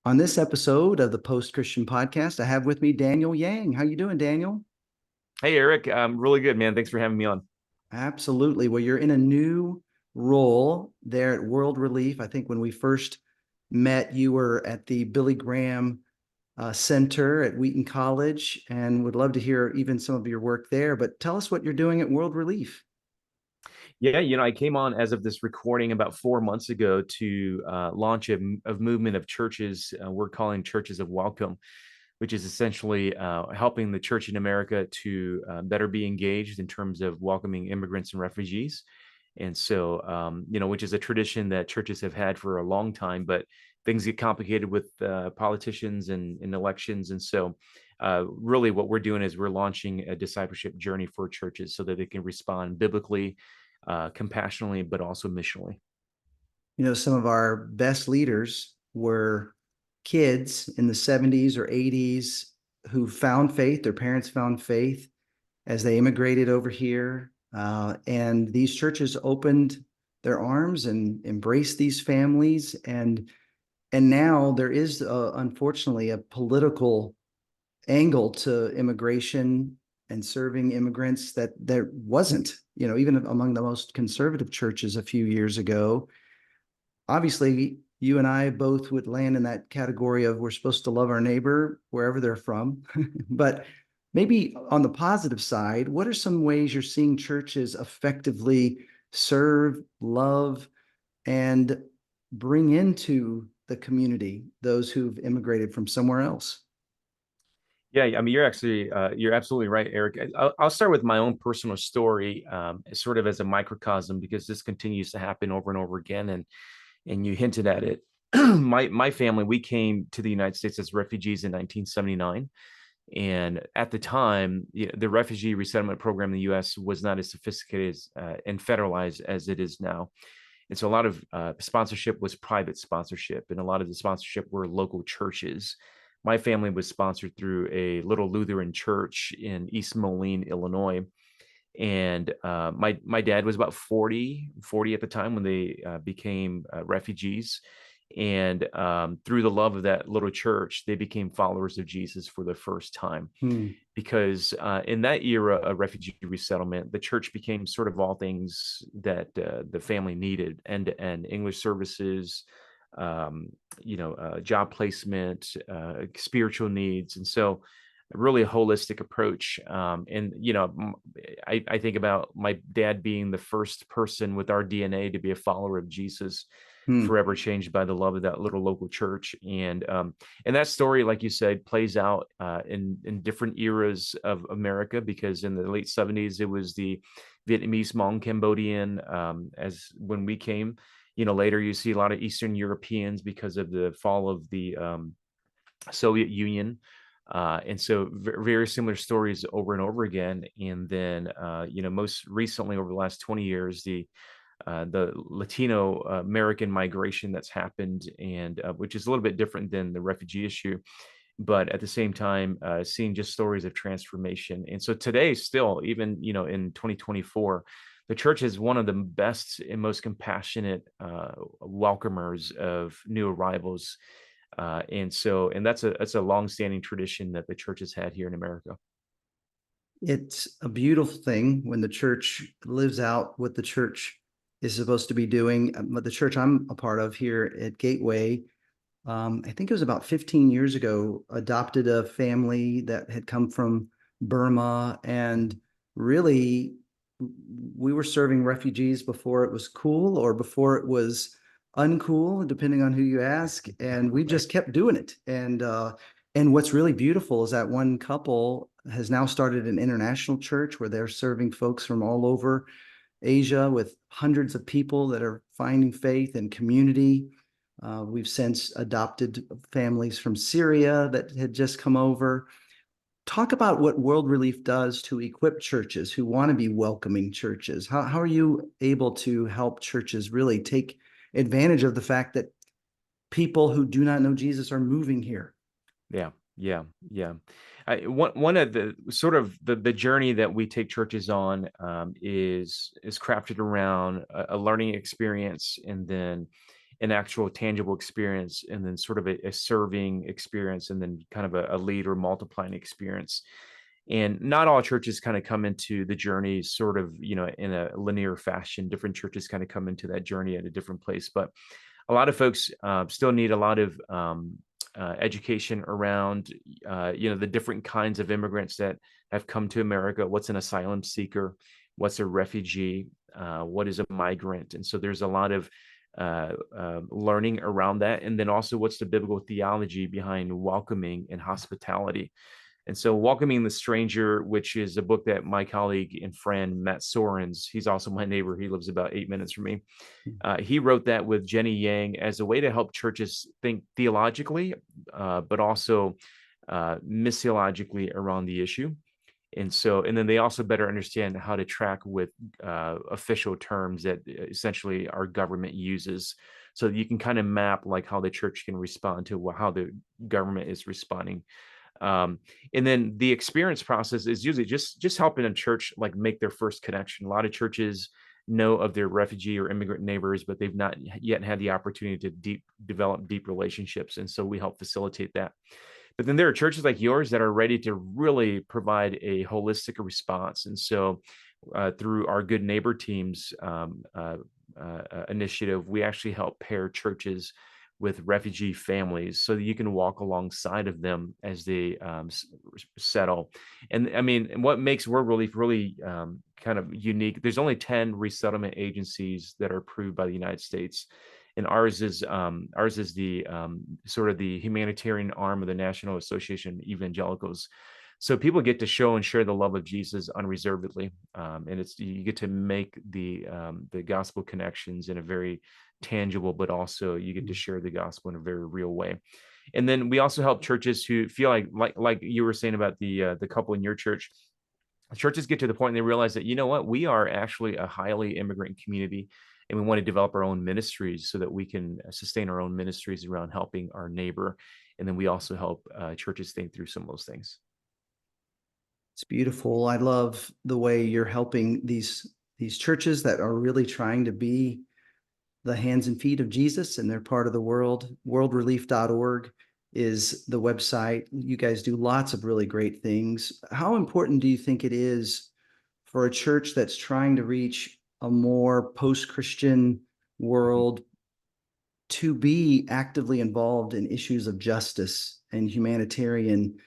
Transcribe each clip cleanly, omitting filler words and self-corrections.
On this episode of the Post-Christian Podcast, I have with me Daniel Yang. How you doing, Daniel? Hey, Eric. I'm really good, man. Thanks for having me on. Absolutely. Well, you're in a new role there at World Relief. I think when we first met, you were at the Billy Graham Center at Wheaton College, and would love to hear even some of your work there. But tell us what you're doing at World Relief. Yeah, I came on as of this recording about 4 months ago to launch a movement of churches we're calling Churches of Welcome, which is essentially helping the church in America to better be engaged in terms of welcoming immigrants and refugees. And so, which is a tradition that churches have had for a long time, but things get complicated with politicians and elections. And so, really, what we're doing is we're launching a discipleship journey for churches so that they can respond biblically, compassionately, but also missionally. Some of our best leaders were kids in the 70s or 80s who found faith. Their parents found faith as they immigrated over here. And these churches opened their arms and embraced these families. And now there is, unfortunately, a political angle to immigration and serving immigrants that there wasn't, even among the most conservative churches a few years ago. Obviously, you and I both would land in that category of we're supposed to love our neighbor wherever they're from. But maybe on the positive side, what are some ways you're seeing churches effectively serve, love, and bring into the community those who've immigrated from somewhere else? Yeah, I mean, you're absolutely right, Eric. I'll start with my own personal story, sort of as a microcosm, because this continues to happen over and over again, and you hinted at it. My family, we came to the United States as refugees in 1979. And at the time, the refugee resettlement program in the U.S. was not as sophisticated and federalized as it is now. And so a lot of sponsorship was private sponsorship, and a lot of the sponsorship were local churches. My family was sponsored through a little Lutheran church in East Moline, Illinois. And my dad was about 40 at the time when they became refugees. And through the love of that little church, they became followers of Jesus for the first time. Hmm. Because in that era of refugee resettlement, the church became sort of all things that the family needed: end-to-end English services, job placement, spiritual needs. And so really a holistic approach. I think about my dad being the first person with our DNA to be a follower of Jesus, Hmm. forever changed by the love of that little local church. And that story, like you said, plays out in different eras of America, because in the late 70s, it was the Vietnamese, Hmong, Cambodian, as when we came. Later you see a lot of Eastern Europeans because of the fall of the Soviet Union. And so very similar stories over and over again. And then, most recently over the last 20 years, the Latino American migration that's happened, and which is a little bit different than the refugee issue, but at the same time, seeing just stories of transformation. And so today, still, even in 2024, the church is one of the best and most compassionate welcomers of new arrivals. And that's a longstanding tradition that the church has had here in America. It's a beautiful thing when the church lives out what the church is supposed to be doing. But the church I'm a part of here at Gateway, I think it was about 15 years ago, adopted a family that had come from Burma. And really, we were serving refugees before it was cool or before it was uncool, depending on who you ask. And we Right. just kept doing it. And what's really beautiful is that one couple has now started an international church where they're serving folks from all over Asia, with hundreds of people that are finding faith and community. We've since adopted families from Syria that had just come over. Talk about what World Relief does to equip churches who want to be welcoming churches. How are you able to help churches really take advantage of the fact that people who do not know Jesus are moving here? Yeah, yeah, yeah. One of the sort of the journey that we take churches on is crafted around a learning experience, an actual tangible experience, and then sort of a serving experience, and then kind of a lead or multiplying experience. And not all churches kind of come into the journey sort of, in a linear fashion. Different churches kind of come into that journey at a different place. But a lot of folks still need a lot of education around, the different kinds of immigrants that have come to America. What's an asylum seeker? What's a refugee? What is a migrant? And so there's a lot of learning around that. And then also, what's the biblical theology behind welcoming and hospitality? And so Welcoming the Stranger, which is a book that my colleague and friend, Matt Sorens, he's also my neighbor. He lives about 8 minutes from me. He wrote that with Jenny Yang as a way to help churches think theologically, but also missiologically around the issue. And then they also better understand how to track with official terms that essentially our government uses, so that you can kind of map like how the church can respond to how the government is responding. And then the experience process is usually just helping a church like make their first connection. A lot of churches know of their refugee or immigrant neighbors, but they've not yet had the opportunity to develop deep relationships. And so we help facilitate that. But then there are churches like yours that are ready to really provide a holistic response. And so through our Good Neighbor Teams initiative, we actually help pair churches with refugee families so that you can walk alongside of them as they settle. And I mean, what makes World Relief really kind of unique, there's only 10 resettlement agencies that are approved by the United States. And ours is the sort of the humanitarian arm of the National Association of Evangelicals. So people get to show and share the love of Jesus unreservedly, and you get to make the gospel connections in a very tangible, but also you get to share the gospel in a very real way. And then we also help churches who feel like you were saying about the couple in your church. Churches get to the point and they realize that, you know what, we are actually a highly immigrant community, and we want to develop our own ministries so that we can sustain our own ministries around helping our neighbor. And then we also help churches think through some of those things. It's beautiful. I love the way you're helping these churches that are really trying to be the hands and feet of Jesus in their part of the world. Worldrelief.org is the website. You guys do lots of really great things. How important do you think it is for a church that's trying to reach a more post-Christian world to be actively involved in issues of justice and humanitarian,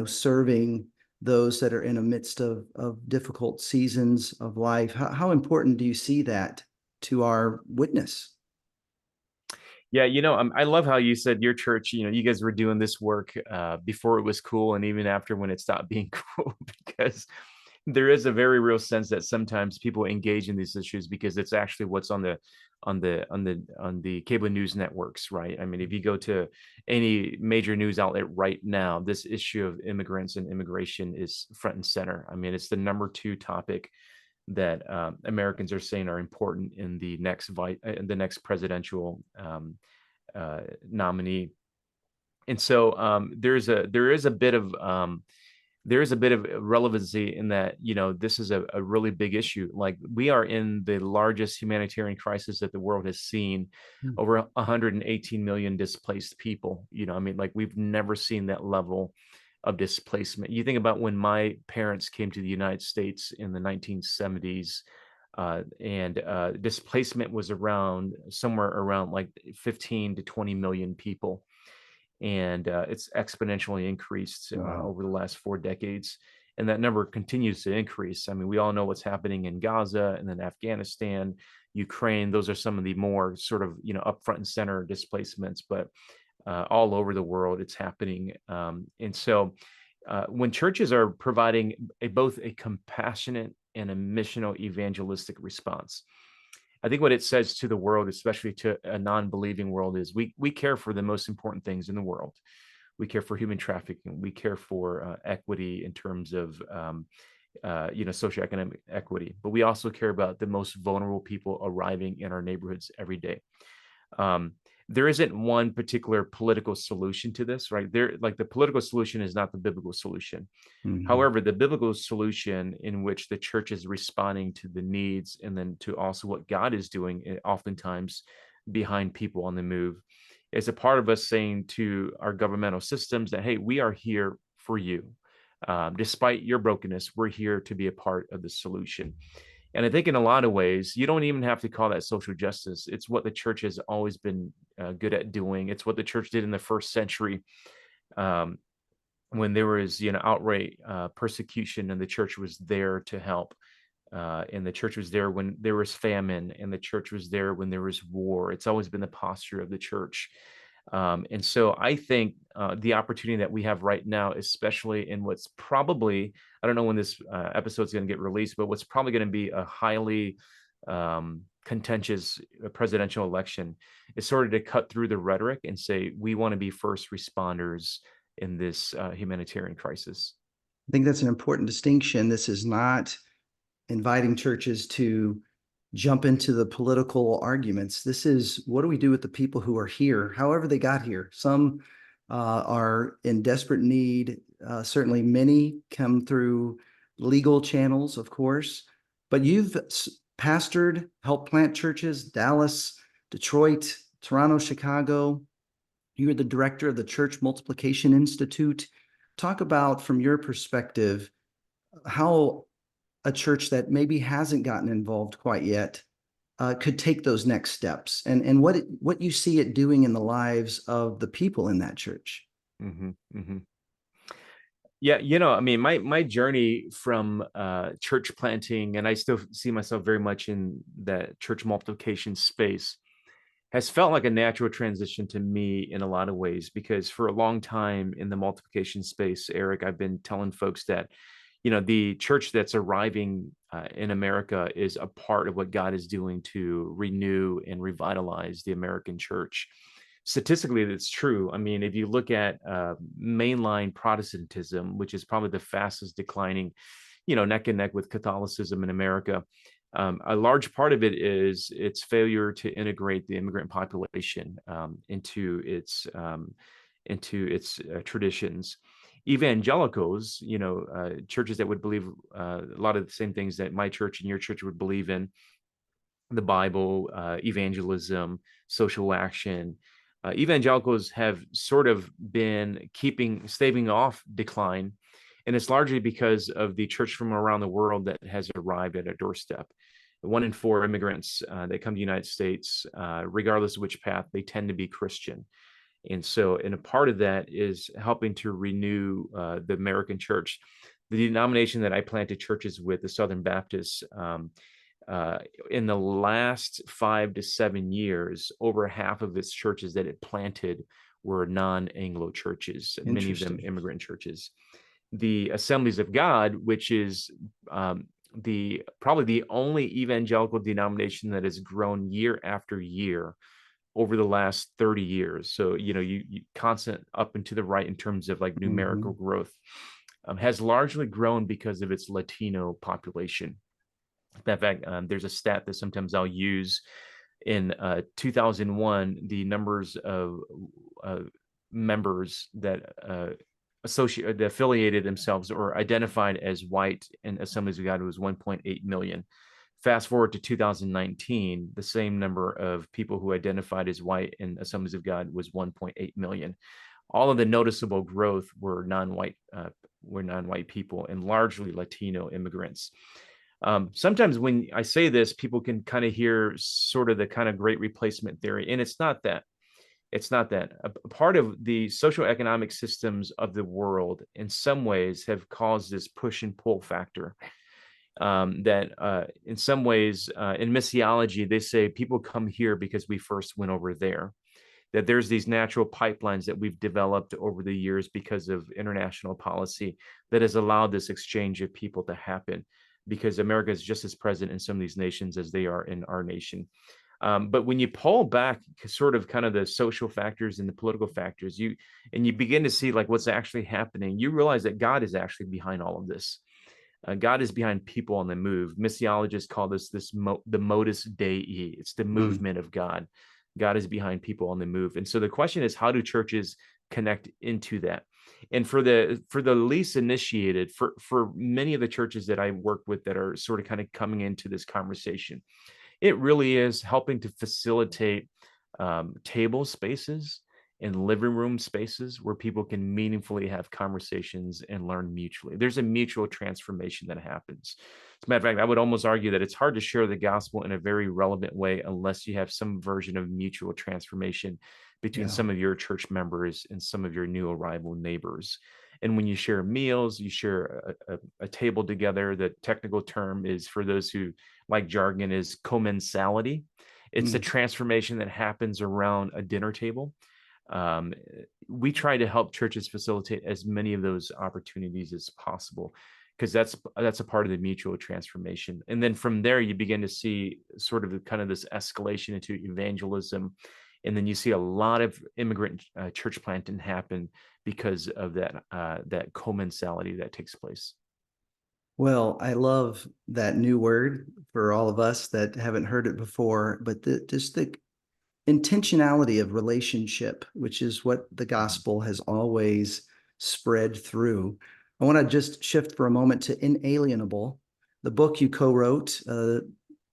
serving those that are in the midst of difficult seasons of life? How important do you see that to our witness? Yeah, I love how you said your church, you guys were doing this work before it was cool, and even after when it stopped being cool, because there is a very real sense that sometimes people engage in these issues because it's actually what's on the cable news networks, right? I mean, if you go to any major news outlet right now, this issue of immigrants and immigration is front and center. I mean, it's the number 2 topic that Americans are saying are important in the next presidential nominee. And so there is a bit of relevancy in that, this is a really big issue. Like, we are in the largest humanitarian crisis that the world has seen. Over 118 million displaced people. I mean, like, we've never seen that level of displacement. You think about when my parents came to the United States in the 1970s, and displacement was somewhere around like 15 to 20 million people. And it's exponentially increased over the last 4 decades. And that number continues to increase. I mean, we all know what's happening in Gaza and then Afghanistan, Ukraine. Those are some of the more sort of, up front and center displacements, but all over the world, it's happening. And so when churches are providing both a compassionate and a missional evangelistic response, I think what it says to the world, especially to a non-believing world, is we care for the most important things in the world. We care for human trafficking. We care for equity in terms of socioeconomic equity, but we also care about the most vulnerable people arriving in our neighborhoods every day. There isn't one particular political solution to this, right? The political solution is not the biblical solution. Mm-hmm. However, the biblical solution in which the church is responding to the needs and then to also what God is doing, oftentimes behind people on the move. It's a part of us saying to our governmental systems that, hey, we are here for you. Despite your brokenness, we're here to be a part of the solution. And I think in a lot of ways, you don't even have to call that social justice. It's what the church has always been good at doing. It's what the church did in the first century, um, when there was, outright persecution, and the church was there to help. And the church was there when there was famine, and the church was there when there was war. It's always been the posture of the church. And so I think the opportunity that we have right now, especially in what's probably, I don't know when this episode is going to get released, but what's probably going to be a highly contentious presidential election, is sort of to cut through the rhetoric and say, we want to be first responders in this humanitarian crisis. I think that's an important distinction. This is not inviting churches to jump into the political arguments. This is, what do we do with the people who are here, however they got here? Some are in desperate need. Certainly many come through legal channels, of course, but you've pastored, helped plant churches, Dallas, Detroit, Toronto, Chicago. You're the director of the Church Multiplication Institute. Talk about, from your perspective, how a church that maybe hasn't gotten involved quite yet could take those next steps, and what you see it doing in the lives of the people in that church. Mm-hmm, mm-hmm. Yeah, I mean, my journey from church planting, and I still see myself very much in that church multiplication space, has felt like a natural transition to me in a lot of ways, because for a long time in the multiplication space, Eric, I've been telling folks that, the church that's arriving in America is a part of what God is doing to renew and revitalize the American church. Statistically, that's true. I mean, if you look at mainline Protestantism, which is probably the fastest declining, neck and neck with Catholicism in America, a large part of it is its failure to integrate the immigrant population into its traditions. Evangelicals, churches that would believe a lot of the same things that my church and your church would believe in: the Bible, evangelism, social action. Evangelicals have sort of been staving off decline, and it's largely because of the church from around the world that has arrived at our doorstep. 1 in 4 immigrants that come to the United States, regardless of which path, they tend to be Christian. And so, and a part of that is helping to renew the American church. The denomination that I planted churches with, the Southern Baptists, in the last 5 to 7 years, over half of its churches that it planted were non-Anglo churches, many of them immigrant churches. The Assemblies of God, which is probably the only evangelical denomination that has grown year after year over the last 30 years. So, you constant up and to the right in terms of like numerical growth, has largely grown because of its Latino population. In fact, there's a stat that sometimes I'll use. In 2001, the numbers of members that affiliated themselves or identified as white in Assemblies of God was 1.8 million. Fast forward to 2019, the same number of people who identified as white in Assemblies of God was 1.8 million. All of the noticeable growth were non-white people, and largely Latino immigrants. Sometimes when I say this, people can kind of hear sort of the kind of great replacement theory, and it's not that. It's not that. A part of the socioeconomic systems of the world, in some ways, have caused this push and pull factor. That in some ways, in missiology, they say people come here because we first went over there. That there's these natural pipelines that we've developed over the years because of international policy that has allowed this exchange of people to happen, because America is just as present in some of these nations as they are in our nation. But when you pull back sort of kind of the social factors and the political factors, you begin to see like what's actually happening, you realize that God is actually behind all of this. God is behind people on the move. Missiologists call this the modus Dei. It's the movement of God. God is behind people on the move. And so the question is, how do churches connect into that? And for the least initiated, for many of the churches that I work with that are sort of kind of coming into this conversation, it really is helping to facilitate table spaces and living room spaces where people can meaningfully have conversations and learn mutually. There's a mutual transformation that happens. As a matter of fact, I would almost argue that it's hard to share the gospel in a very relevant way unless you have some version of mutual transformation between Yeah. some of your church members and some of your new arrival neighbors. And when you share meals, you share a table together. The technical term is, for those who like jargon, is commensality. It's a Mm. transformation that happens around a dinner table. um, we try to help churches facilitate as many of those opportunities as possible, because that's a part of the mutual transformation. And then from there you begin to see sort of kind of this escalation into evangelism, and then you see a lot of immigrant church planting happen because of that commensality that takes place. Well, I love that new word for all of us that haven't heard it before, but just the intentionality of relationship, which is what the Mhm. gospel has always spread through. I want to just shift for a moment to Inalienable, the book you co-wrote,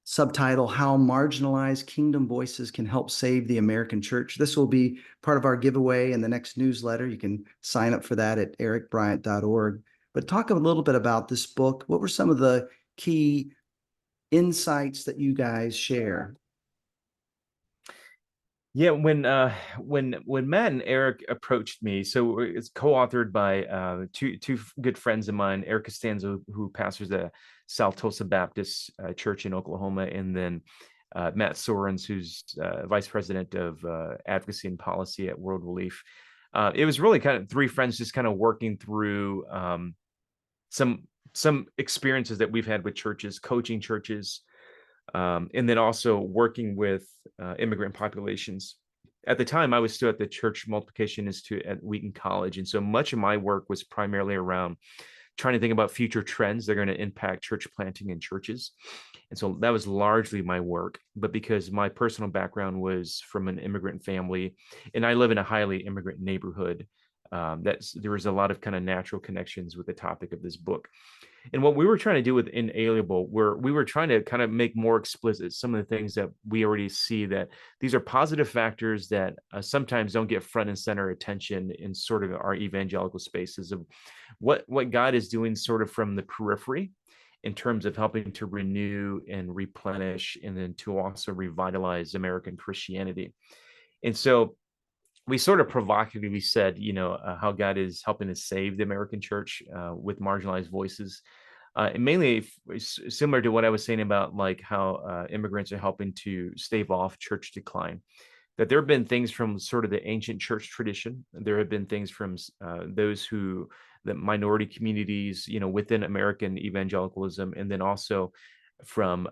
subtitle How Marginalized Kingdom Voices Can Help Save the American Church. This will be part of our giveaway in the next newsletter. You can sign up for that at ericbryant.org. But talk a little bit about this book. What were some of the key insights that you guys share? Yeah, when Matt and Eric approached me, so it's co-authored by two good friends of mine, Eric Costanzo, who pastors the South Tulsa Baptist Church in Oklahoma, and then Matt Sorens, who's vice president of advocacy and policy at World Relief. It was really kind of three friends just kind of working through some some experiences that we've had with churches, coaching churches, and then also working with immigrant populations. At the time, I was still at the Church Multiplication Institute at Wheaton College, and so much of my work was primarily around trying to think about future trends that are going to impact church planting in churches. And so that was largely my work. But because my personal background was from an immigrant family, and I live in a highly immigrant neighborhood, there was a lot of kind of natural connections with the topic of this book. And what we were trying to do with Inalienable, we were trying to kind of make more explicit some of the things that we already see, that these are positive factors that sometimes don't get front and center attention in sort of our evangelical spaces, of what God is doing sort of from the periphery in terms of helping to renew and replenish, and then to also revitalize American Christianity. And so we sort of provocatively said, how God is helping to save the American church with marginalized voices. And mainly similar to what I was saying about like how immigrants are helping to stave off church decline. That there have been things from sort of the ancient church tradition. There have been things from the minority communities, within American evangelicalism, and then also from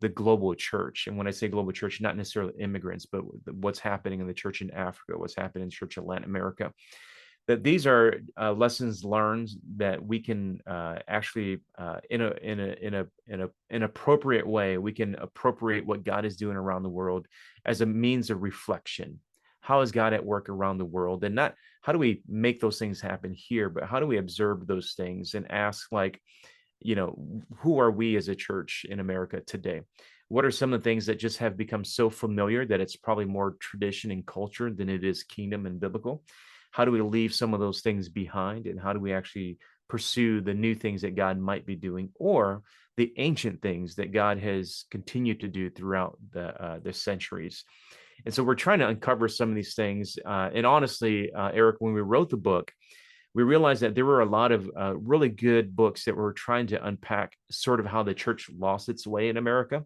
the global church. And when I say global church, not necessarily immigrants, but what's happening in the church in Africa, what's happening in the church in Latin America, that these are lessons learned that we can actually in an appropriate way, we can appropriate what God is doing around the world as a means of reflection. How is God at work around the world? And not how do we make those things happen here, but how do we observe those things and ask, like, who are we as a church in America today? What are some of the things that just have become so familiar that it's probably more tradition and culture than it is kingdom and biblical? How do we leave some of those things behind, and how do we actually pursue the new things that God might be doing, or the ancient things that God has continued to do throughout the centuries? And so we're trying to uncover some of these things. And honestly, Eric, when we wrote the book, we realized that there were a lot of really good books that were trying to unpack sort of how the church lost its way in America,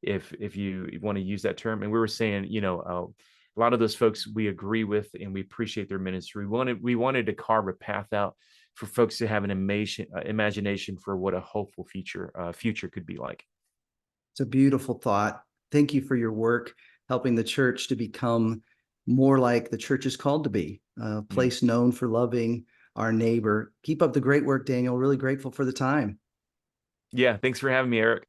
if you want to use that term. And we were saying, a lot of those folks we agree with and we appreciate their ministry. We wanted to carve a path out for folks to have an imagination for what a hopeful future could be like. It's a beautiful thought. Thank you for your work helping the church to become more like the church is called to be, a Mm. place known for loving our neighbor. Keep up the great work, Daniel. Really grateful for the time. Yeah, thanks for having me, Eric.